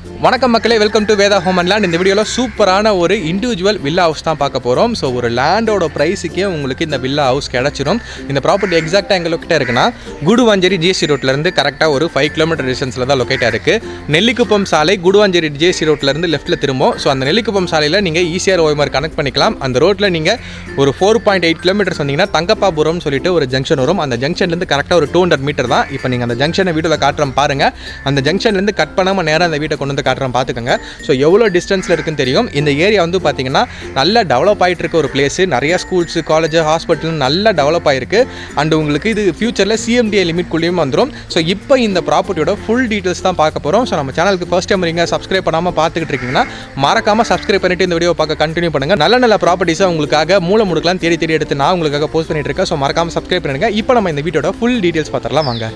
வணக்கம் மக்களே, welcome to Veda home and land. இந்த வீடியோவில் சூப்பரான ஒரு இண்டிவிஜுவல் வில்லா ஹவுஸ் தான் பார்க்க போகிறோம். ஸோ ஒரு லேண்டோட ப்ரைஸுக்கே உங்களுக்கு இந்த வில்லா ஹவுஸ் கிடச்சிரும். இந்த ப்ராப்பர்ட்டி எக்ஸாக்டாக எங்கே லொக்கேட் இருக்குன்னா குடுவாஞ்சேரி ஜிஎஸ்டி ரோட்லேருந்து கரெக்டாக ஒரு 5 கிலோமீட்டர் டிஸ்டன்ஸில் தான் லொக்கேட்டாக இருக்குது. நெல்லிக்குப்பம் சாலை குடுவாஞ்சேரி ஜிஎஸ்டி ரோட்லேருந்து லெஃப்ட்டில் திரும்பும். ஸோ அந்த நெல்லிக்குப்பம் சாலையில் நீங்கள் ஈஸியாக ஓய்மார் கனெக்ட் பண்ணிக்கலாம். அந்த ரோட்டில் நீங்கள் ஒரு 4.8 கிலோமீட்டர்ஸ் வந்தீங்கன்னா தங்கப்பாபுரம் சொல்லிட்டு ஒரு ஜங்ஷன் வரும். அந்த ஜங்ஷன்லேருந்து கரெக்டாக ஒரு 200 மீட்டர் தான். இப்போ நீங்கள் அந்த ஜங்ஷனை வீட்டில் காட்டுறோம் பாருங்கள். அந்த ஜங்ஷன்லேருந்து கட் பண்ணாமல் நேராக அந்த வீட்டை கொண்டு வந்து காட்டுறோம் பார்த்துக்கோங்க. ஸோ எவ்வளோ டிஸ்டன்ஸில் இருக்குன்னு தெரியும். இந்த ஏரியா வந்து பார்த்தீங்கன்னா நல்லா டெவலப் ஆகிட்டு இருக்க ஒரு பிளேஸு. நிறைய ஸ்கூல்ஸ், காலேஜ், ஹாஸ்பிட்டல் நல்லா டெவலப் ஆகிருக்கு. அண்ட் உங்களுக்கு இது ஃபியூச்சரில் சிஎம்டிஏ லிமிட்குள்ளேயும் வந்துடும். ஸோ இப்போ இந்த ப்ராப்பர்ட்டியோட ஃபுல் டீட்டெயில்ஸ் தான் பார்க்க போகிறோம். ஸோ நம்ம சேனலுக்கு ஃபர்ஸ்ட் டைம் நீங்கள் சப்ஸ்கிரைப் பண்ணாமல் பார்த்துக்கிட்டு இருக்கீங்கன்னா மறக்காமல் சப்ஸ்கிரைப் பண்ணிட்டு இந்த வீடியோ பார்க்க கண்டினியூ பண்ணுங்கள். நல்ல நல்ல ப்ராப்பர்ட்டிஸை உங்களுக்காக மூல முடுக்கலாம் தேடி எடுத்து நான் உங்களுக்காக போஸ்ட் பண்ணிட்டு இருக்கேன். ஸோ மறக்காமல் சப்ஸ்கிரைப் பண்ணுங்கள். இப்போ நம்ம இந்த வீடியோட ஃபுல் டீட்டெயில்ஸ் பார்த்துடலாம் வாங்க.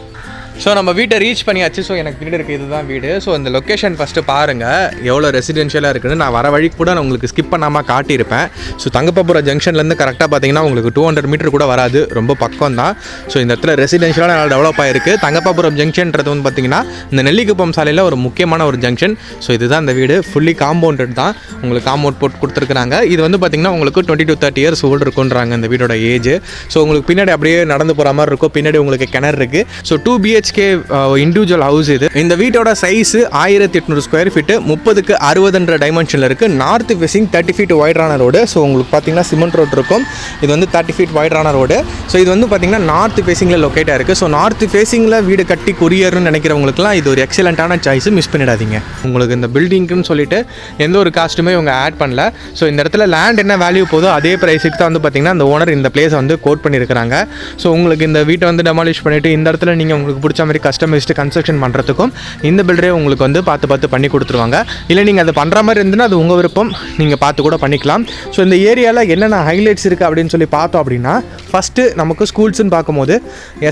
ஸோ நம்ம வீட்டை ரீச் பண்ணியாச்சு. ஸோ எனக்கு வீடு இருக்குது, இதுதான் வீடு. ஸோ இந்த லொக்கேஷன் ஃபஸ்ட்டு பாருங்கள் எவ்வளோ ரெசிடென்ஷியலாக இருக்குன்னு. நான் வர வழி கூட நான் உங்களுக்கு ஸ்கிப் பண்ணாமல் காட்டியிருப்பேன். ஸோ தங்கப்பாபுரம் ஜங்ஷன்லேருந்து கரெக்டாக பார்த்தீங்கன்னா உங்களுக்கு 200 மீட்டர் கூட வராது, ரொம்ப பக்கம் தான். ஸோ இந்த இடத்துல ரெசிடென்ஷியலாக நல்லா டெவலப் ஆகிருக்கு. தங்கப்பாபுரம் ஜங்ஷன்றது வந்து பார்த்தீங்கன்னா இந்த நெல்லிக்குப்பம் சாலையில் ஒரு முக்கியமான ஒரு ஜங்ஷன். ஸோ இதுதான் இந்த வீடு, ஃபுல்லி காம்பவுண்டட் தான். உங்களுக்கு காம்பவுண்ட் போட்டு கொடுத்துருக்குறாங்க. இது வந்து பார்த்தீங்கன்னா உங்களுக்கு 20 to 30 இயர்ஸ் ஓல்டு இருக்குன்றாங்க இந்த வீடோட ஏஜ். ஸோ உங்களுக்கு பின்னாடி அப்படியே நடந்து போகிற மாதிரி இருக்கும். பின்னாடி உங்களுக்கு கிணறு இருக்குது. ஸோ 2 BHK இண்டிவிஜுவல் ஹவுஸ் இது. இந்த வீட்டோட சைஸ் 1800 ஸ்கொயர் ஃபீட்டு, 30க்கு 60 டைமென்ஷனில் இருக்குது. நார்த் ஃபேசிங் 30 ஃபீட் வைடான ரோடு. ஸோ உங்களுக்கு பார்த்தீங்கன்னா சிமெண்ட் ரோடு இருக்கும். இது வந்து 30 ஃபீட் வைடான ரோடு. ஸோ இது வந்து பார்த்தீங்கன்னா நார்த் ஃபேசிங்கில் லொக்கேட்டாக இருக்குது. ஸோ நார்த் ஃபேசிங்கில் வீடு கட்டி குரியர்னு நினைக்கிறவங்களுக்குலாம் இது ஒரு எக்ஸலண்ட்டான சாய்ஸ், மிஸ் பண்ணிடாதீங்க. உங்களுக்கு இந்த பில்டிங்க்குன்னு சொல்லிட்டு எந்த ஒரு காஸ்ட்டுமே இவங்க ஆட் பண்ணல. ஸோ இந்த இடத்துல லேண்ட் என்ன வேல்யூ போதோ அதே ப்ரைஸுக்கு தான் வந்து பார்த்தீங்கன்னா அந்த ஓனர் இந்த பிளேஸை வந்து கோட் பண்ணியிருக்கிறாங்க. ஸோ உங்களுக்கு இந்த வீட்டை வந்து டெமாலிஷ் பண்ணிவிட்டு இந்த இடத்துல நீங்கள் உங்களுக்கு பிடிச்ச மாதிரி கஸ்டமைஸ்டு கன்ஸ்ட்ரக்ஷன் பண்ணுறதுக்கும் இந்த பில்டரே உங்களுக்கு வந்து பார்த்து பண்ணி கொடுத்துருவாங்க. இல்லை நீங்கள் அதை பண்ணுற மாதிரி இருந்துன்னா அது உங்கள் விருப்பம், நீங்கள் பார்த்து கூட பண்ணிக்கலாம். ஸோ இந்த ஏரியாவில் என்னென்ன ஹைலைட்ஸ் இருக்குது அப்படின்னு சொல்லி பார்த்தோம் அப்படின்னா, ஃபஸ்ட்டு நமக்கு ஸ்கூல்ஸ்ன்னு பார்க்கும்போது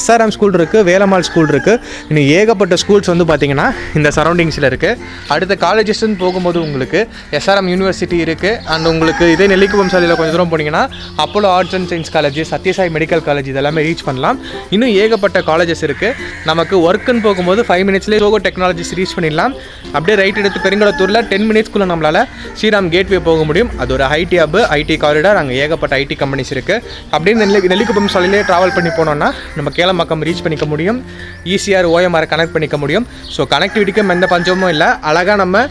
SRM ஸ்கூல் இருக்குது, வேலம்மாள் ஸ்கூல் இருக்குது. இன்னும் ஏகப்பட்ட ஸ்கூல்ஸ் வந்து பார்த்திங்கன்னா இந்த சரௌண்டிங்ஸில் இருக்குது. அடுத்த காலேஜஸ்ன்னு போகும்போது உங்களுக்கு SRM யூனிவர்சிட்டி இருக்குது. அண்ட் உங்களுக்கு இதே நெல்லிக்குப்பம் சாலையில் கொஞ்சம் தூரம் போனீங்கன்னா Apollo arts and science college, Sathya Sai medical college இதெல்லாமே ரீச் பண்ணலாம். இன்னும் ஏகப்பட்ட காலேஜஸ் இருக்குது. நமக்கு ஒர்க்குன்னு போகும்போது 5 மினிட்ஸ்லேயே சோகோ டெக்னாலஜிஸ் ரீச் பண்ணிடலாம். அப்படியே ரைட் எடுத்து பெருங்கடத்தூரில் 10 மினிட்ஸ்க்குள்ளே நம்மளால் ஸ்ரீராம் கேட்வே போக முடியும். அது ஒரு ஐடி ஹப், ஐடி காரிடார். அங்கே ஏகப்பட்ட ஐடி கம்பெனிஸ் இருக்குது. அப்படியே நெல்லிக்குப்பம் சாலையிலே ட்ராவல் பண்ணி போனோம்னா நம்ம கேளம்பாக்கம் ரீச் பண்ணிக்க முடியும். ஈஸியாக OMR கனெக்ட் பண்ணிக்க முடியும். ஸோ கனெக்டிவிட்டிக்கும் எந்த பஞ்சமும் இல்லை. அழகாக நம்ம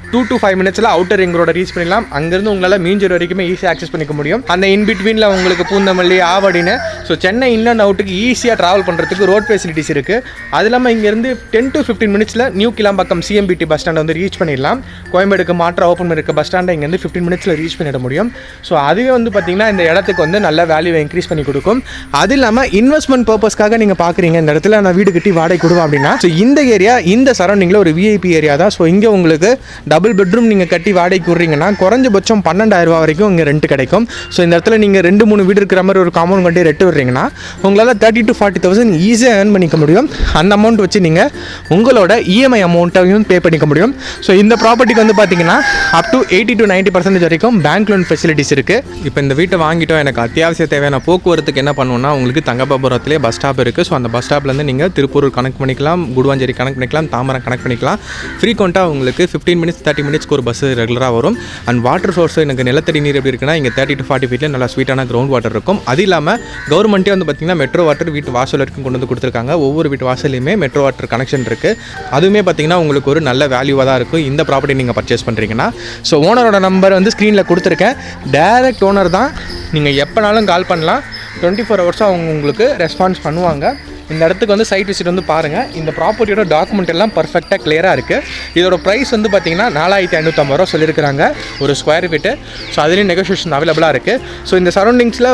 2 to 5 மினிட்ஸில் அவுட்டர் ரிங் ரோட ரீச் பண்ணிடலாம். அங்கேருந்து உங்களால் மீஞ்சூர் வரைக்குமே ஈஸியாக ஆக்சஸ் பண்ணிக்க முடியும். அந்த இன்பிட்வீனில் உங்களுக்கு பூந்தமல்லி, ஆவடின்னு ஸோ சென்னை இன் அண்ட் அவுட்டுக்கு ஈஸியாக ட்ராவல் பண்ணுறதுக்கு ரோட் ஃபெசிலிட்டிஸ் இருக்குது. அது இல்லாமல் இங்கேருந்து 10 to 15 மினிட்ஸில் நியூ கிளாம்பாக்கம் CMBT பஸ் ஸ்டாண்டை வந்து ரீச் பண்ணிடலாம். கோயம்பேடுக்கு மாற்ற ஓப்பன் இருக்க பஸ் ஸ்டாண்டை இங்கேருந்து 15 மினிட்ஸில் ரீச் பண்ணிட முடியும். ஸோ அதுவே வந்து பார்த்திங்கன்னா இந்த இடத்துக்கு வந்து நல்ல வேல்யூவை இன்க்ரீஸ் பண்ணி கொடுக்கும். அது இல்லாமல் இன்வெஸ்ட்மெண்ட் பர்பஸ்க்காக நீங்கள் பார்க்குறீங்க இந்த இடத்துல நான் வீடு கட்டி வாடகை கொடுவேன் அப்படின்னா, ஸோ இந்த ஏரியா இந்த சரௌண்டிங்கில் ஒரு VIP ஏரியா தான். ஸோ இங்கே உங்களுக்கு டபுள் பெட்ரூம் நீங்கள் கட்டி வாடகைக்கு விட்றீங்கன்னா குறைஞ்சபட்சம் 12,000 ரூபா வரைக்கும் இங்கே ரெண்ட் கிடைக்கும். ஸோ இந்த இடத்துல நீங்கள் 2-3 வீடு இருக்கிற மாதிரி ஒரு காம்பவுண்ட் கட்டி ரெட்டு விட்றீங்கன்னா உங்களால் 30,000 to 40,000 ஈஸியாக ஏர்ன் பண்ணிக்க முடியும். அந்த அமௌண்ட் வச்சு நீங்கள் உங்களோட EMI அமௌண்ட்டையும் பே பண்ணிக்க முடியும். ஸோ இந்த ப்ராப்பர்ட்டிக்கு வந்து பார்த்தீங்கன்னா அப் டு 80 to 90% வரைக்கும் பேங்க் லோன் ஃபெசிலிட்டிஸ் இருக்குது. இப்போ இந்த வீட்டை வாங்கிட்டோம், எனக்கு அத்தியாவசிய தேவையான போக்குவரத்துக்கு என்ன பண்ணுவோம்னா, உங்களுக்கு தங்கப்பாபுரத்துலேயே பஸ் ஸ்டாப் இருக்குது. ஸோ அந்த பஸ் ஸ்டாப்லேருந்து நீங்கள் திருப்பூர் கனெக்ட் பண்ணிக்கலாம், குடுவாஞ்சேரி கனெக்ட் பண்ணிக்கலாம், தாம்பரம் கனெக்ட் பண்ணிக்கலாம். ஃப்ரீக்வெண்ட்டாக உங்களுக்கு 15 மினிட்ஸ் 30 மினிட்ஸ்க்கு ஒரு பஸ் ரெகுலராக வரும். அண்ட் வாட்டர் சோர்ஸ் எனக்கு நிலத்தடி நீர் எப்படி இருக்குன்னா இங்கே 30 to 40 ஃபீட்டில் நல்லா ஸ்வீட்டான கிரவுண்ட் வாட்டர் இருக்கும். அது இல்லாமல் கவர்மெண்ட்டே வந்து பார்த்திங்கன்னா மெட்ரோ வாட்டர் வீட்டு வாசல் வரைக்கும் கொண்டு வந்து கொடுத்துருக்காங்க. ஒவ்வொரு வீட்டு வாசலையுமே மெட்ரோ வாட்டர் கனெக்ஷன் இருக்குது. அதுவுமே பார்த்திங்கன்னா உங்களுக்கு ஒரு நல்ல வேல்யூவாக தான் இருக்கும் இந்த ப்ராப்பர்ட்டி நீங்கள் பர்ச்சேஸ் பண்ணுறீங்கன்னா. ஸோ ஓனரோட நம்பர் வந்து ஸ்க்ரீனில் கொடுத்துருக்கேன். டைரக்ட் ஓனர் தான், நீங்கள் எப்போனாலும் கால் பண்ணலாம். 24 ஹவர்ஸாக அவங்க உங்களுக்கு ரெஸ்பான்ஸ் பண்ணுவாங்க. இந்த இடத்துக்கு வந்து சைட் விசிட் வந்து பாருங்கள். இந்த ப்ராப்பர்ட்டியோட டாக்குமெண்ட் எல்லாம் பர்ஃபெக்டாக கிளியராக இருக்குது. இதோட ப்ரைஸ் வந்து பார்த்திங்கன்னா 4,550 ரூபா சொல்லியிருக்கிறாங்க ஒரு ஸ்கொயர் ஃபீட்டு. ஸோ அதுலேயும் நெகோஷியேஷன் அவைலபிளாக இருக்குது. ஸோ இந்த சரௌண்டிங்ஸில்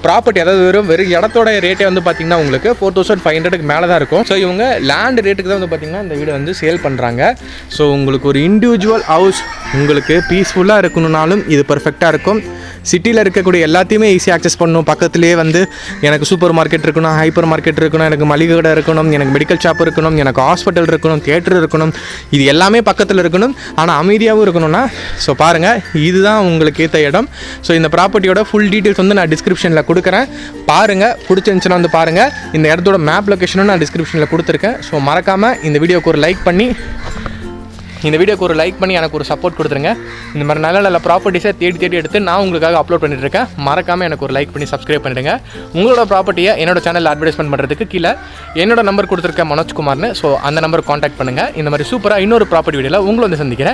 ப்ராப்பர்ட்டி அதாவது வெறும் இடத்தோட ரேட்டே வந்து பார்த்திங்கன்னா உங்களுக்கு 4,500க்கு மேலே தான் இருக்கும். ஸோ இவங்க லேண்ட் ரேட்டுக்கு தான் வந்து பார்த்திங்கன்னா இந்த வீடு வந்து சேல் பண்ணுறாங்க. ஸோ உங்களுக்கு ஒரு இண்டிவிஜுவல் ஹவுஸ் உங்களுக்கு பீஸ்ஃபுல்லாக இருக்கணும்னாலும் இது பர்ஃபெக்டாக இருக்கும். சிட்டியில் இருக்கக்கூடிய எல்லாத்தையுமே ஈஸியாக ஆக்சஸ் பண்ணணும். பக்கத்துலேயே வந்து எனக்கு சூப்பர் மார்க்கெட் இருக்கணும், ஹைப்பர் மார்க்கெட் இருக்கணும், எனக்கு மளிகை கடை இருக்கணும், எனக்கு மெடிக்கல் ஷாப் இருக்கணும், எனக்கு ஹாஸ்பிட்டல் இருக்கணும், தியேட்டர் இருக்கணும். இது எல்லாமே பக்கத்தில் இருக்கணும், ஆனால் அமைதியாகவும் இருக்கணும்னா ஸோ பாருங்கள் இதுதான் உங்களுக்கு ஏற்ற இடம். ஸோ இந்த ப்ராப்பர்ட்டியோட ஃபுல் டீட்டெயில்ஸ் வந்து நான் டிஸ்கிரிப்ஷனில் கொடுக்குறேன். பாருங்கள், பிடிச்சிருந்துச்சுன்னா வந்து பாருங்கள். இந்த இடத்தோட மேப் லொக்கேஷனும் நான் டிஸ்கிரிப்ஷனில் கொடுத்துருக்கேன். ஸோ மறக்காமல் இந்த வீடியோக்கு ஒரு லைக் பண்ணி இந்த வீடியோக்கு ஒரு லைக் பண்ணி எனக்கு ஒரு சப்போர்ட் கொடுத்துருங்க. இந்த மாதிரி நல்ல நல்ல ப்ராப்பர்ட்டிஸை தேடி எடுத்து நான் உங்களுக்காக அப்லோட் பண்ணிட்டு இருக்கேன். மறக்காமல் எனக்கு ஒரு லைக் பண்ணி சப்ஸ்கிரைப் பண்ணிடுங்க. உங்களோட ப்ராப்பர்ட்டியை என்னோட சேனலில் அட்வர்டைஸ்மெண்ட் பண்ணுறதுக்கு கீழே என்னோட நம்பர் கொடுத்துருக்கேன் மனோஜ்குமார்னு. ஸோ அந்த நம்பர் காண்டாக்ட் பண்ணுங்கள். இந்த மாதிரி சூப்பராக இன்னொரு ப்ராப்பர்ட்டி வீடியோவில் உங்களை வந்து சந்திக்கிறேன்.